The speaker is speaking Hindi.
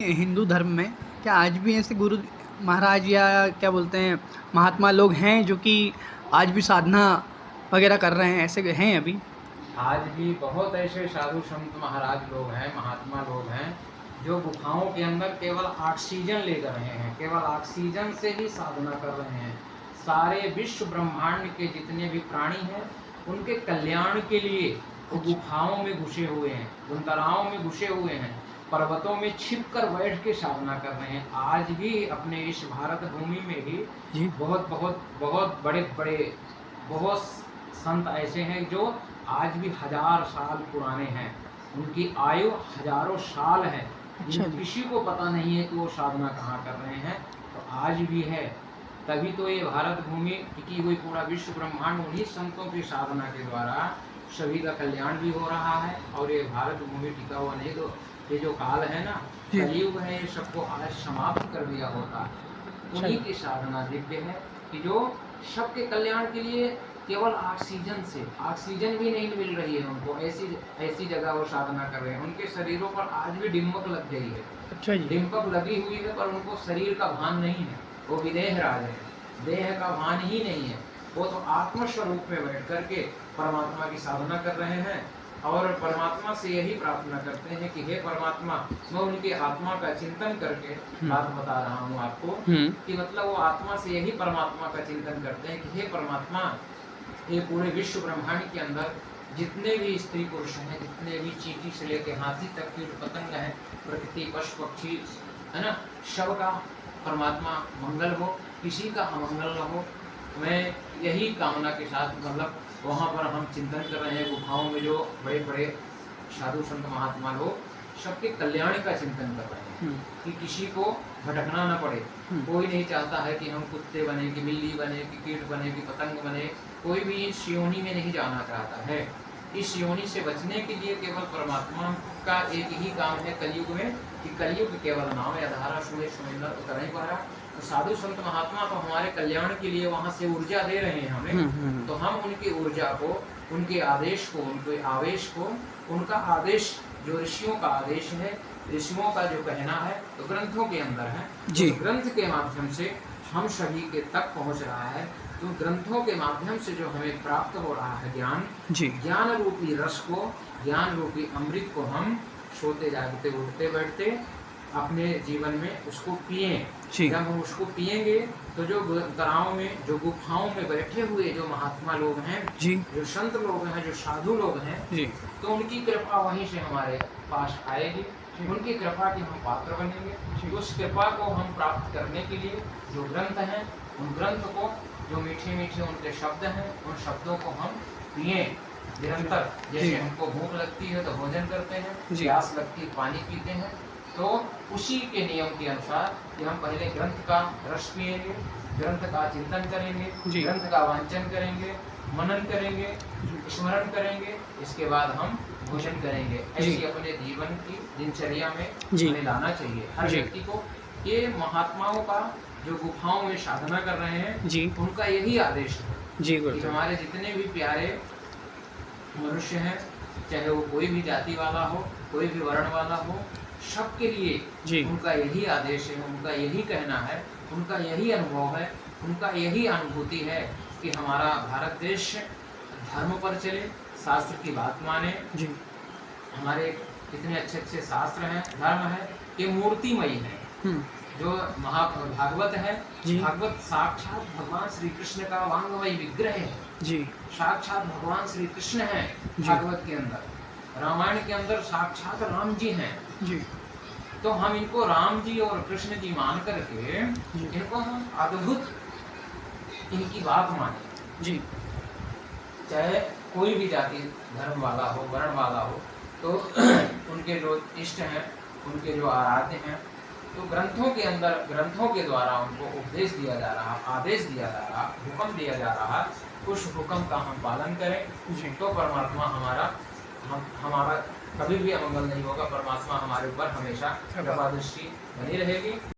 हिंदू धर्म में क्या आज भी ऐसे गुरु महाराज या क्या बोलते हैं महात्मा लोग हैं जो कि आज भी साधना वगैरह कर रहे हैं, ऐसे हैं अभी? आज भी बहुत ऐसे साधु संत महाराज लोग हैं, महात्मा लोग हैं जो गुफाओं के अंदर केवल ऑक्सीजन ले रहे हैं, केवल ऑक्सीजन से ही साधना कर रहे हैं। सारे विश्व ब्रह्मांड के जितने भी प्राणी हैं उनके कल्याण के लिए वो गुफाओं में घुसे हुए हैं, गुंतराओं में घुसे हुए हैं, पर्वतों में छिप कर बैठ के साधना कर रहे हैं। आज भी अपने इस भारत भूमि में भी बहुत बहुत बहुत बड़े बड़े बहुत संत ऐसे हैं जो आज भी 1000 साल पुराने हैं, उनकी आयु हजारों साल है। किसी को पता नहीं है कि वो साधना कहाँ कर रहे हैं, तो आज भी है। तभी तो ये भारत भूमि टिकी हुई, पूरा विश्व ब्रह्मांड उन्हीं संतों की साधना के द्वारा सभी का कल्याण भी हो रहा है। और ये भारत भूमि टिका हुआ नहीं तो ये जो काल है ना, कलयुग है, ये सबको आज समाप्त कर दिया होता। उन्हीं की साधना दिव्य है कि जो सबके कल्याण के लिए केवल ऑक्सीजन से, ऑक्सीजन भी नहीं मिल रही है उनको, ऐसी जगह वो साधना कर रहे हैं। उनके शरीरों पर आज भी डिम्बक लग गई है। अच्छा जी। डिम्बक लगी हुई है पर उनको शरीर का भान नहीं है, वो विदेह राज है, देह का भान ही नहीं है। वो तो आत्म स्वरूप में बैठ करके परमात्मा की साधना कर रहे हैं और परमात्मा से यही प्रार्थना करते हैं कि हे परमात्मा, मैं उनकी आत्मा का चिंतन करके बात बता रहा हूँ आपको कि मतलब वो आत्मा से यही परमात्मा का चिंतन करते हैं कि हे परमात्मा, ये पूरे विश्व ब्रह्मांड के अंदर जितने भी स्त्री पुरुष हैं, जितने भी चींटी से लेके हाथी तक कीट पतंग है, प्रकृति पशु पक्षी है ना, सबका परमात्मा मंगल हो, किसी का अमंगल न हो। मैं यही कामना के साथ मतलब वहाँ पर हम चिंतन कर रहे हैं गुफाओं में, जो बड़े बड़े साधु संत महात्मा लोग सबके कल्याण का चिंतन कर रहे हैं कि किसी को भटकना न पड़े। कोई नहीं चाहता है कि हम कुत्ते बने, कि बिल्ली बने, कि कीट बने, कि पतंग बने। कोई भी इस योनि में नहीं जाना चाहता है। इस योनि से बचने के लिए केवल परमात्मा का एक ही काम है कलयुग में कि कलयुग केवल नाम आधारा सुने सुमेंदर उतर ही पड़ा। तो साधु संत महात्मा तो हमारे कल्याण के लिए वहाँ से ऊर्जा दे रहे हैं हमें, तो हम उनकी ऊर्जा को, उनके आदेश को, उनके आवेश को, उनका आदेश जो ऋषियों का आदेश है, ऋषियों का जो कहना है तो ग्रंथों के अंदर है, तो ग्रंथ के माध्यम से हम सभी के तक पहुँच रहा है। तो ग्रंथों के माध्यम से जो हमें प्राप्त हो रहा है ज्ञान, ज्ञान रूपी रस को, ज्ञान रूपी अमृत को हम सोते जागते उठते बैठते अपने जीवन में उसको पिए। जब हम उसको पिएंगे तो जो तराओं में, जो गुफाओं में बैठे हुए जो महात्मा लोग हैं, जो संत लोग हैं, जो साधु लोग हैं, तो उनकी कृपा वहीं से हमारे पास आएगी, उनकी कृपा के हम पात्र बनेंगे। उस कृपा को हम प्राप्त करने के लिए जो ग्रंथ हैं, उन ग्रंथ को, जो मीठे मीठे उनके शब्द हैं, उन शब्दों को हम पिए निरंतर। जैसे हमको भूख लगती है तो भोजन करते हैं, प्यास लगती है पानी पीते हैं, तो उसी के नियम के अनुसार कि हम पहले ग्रंथ का रस पिएंगे, ग्रंथ का चिंतन करेंगे, ग्रंथ का वांचन करेंगे, मनन करेंगे, स्मरण करेंगे, इसके बाद हम भोजन करेंगे। ऐसी अपने जीवन की दिनचर्या में हमें लाना चाहिए हर व्यक्ति को। ये महात्माओं का जो गुफाओं में साधना कर रहे हैं, उनका यही आदेश है कि हमारे जितने भी प्यारे मनुष्य हैं, चाहे वो कोई भी जाति वाला हो, कोई भी वर्ण वाला हो, सबके लिए उनका यही आदेश है, उनका यही कहना है, उनका यही अनुभव है, उनका यही अनुभूति है कि हमारा भारत देश धर्म पर चले, शास्त्र की बात माने। हमारे इतने अच्छे अच्छे शास्त्र हैं, धर्म है, ये मूर्तिमयी है। जो भागवत है, भागवत साक्षात भगवान श्री कृष्ण का वांगमय विग्रह है। साक्षात भगवान श्री कृष्ण है भागवत के अंदर। रामायण के अंदर साक्षात राम जी हैं। तो हम इनको राम जी और कृष्ण जी मान करके इनको हम अद्भुत इनकी बात माने। चाहे कोई भी जाति धर्म वाला हो, वर्ण वाला हो, तो उनके जो इष्ट हैं, उनके जो आराध्य हैं, तो ग्रंथों के अंदर, ग्रंथों के द्वारा उनको उपदेश दिया जा रहा, आदेश दिया जा रहा, हुक्म दिया जा रहा, उस हुक्म का हम पालन करें तो परमात्मा हमारा कभी भी अमंगल नहीं होगा। परमात्मा हमारे ऊपर हमेशा कृपा दृष्टि बनी रहेगी।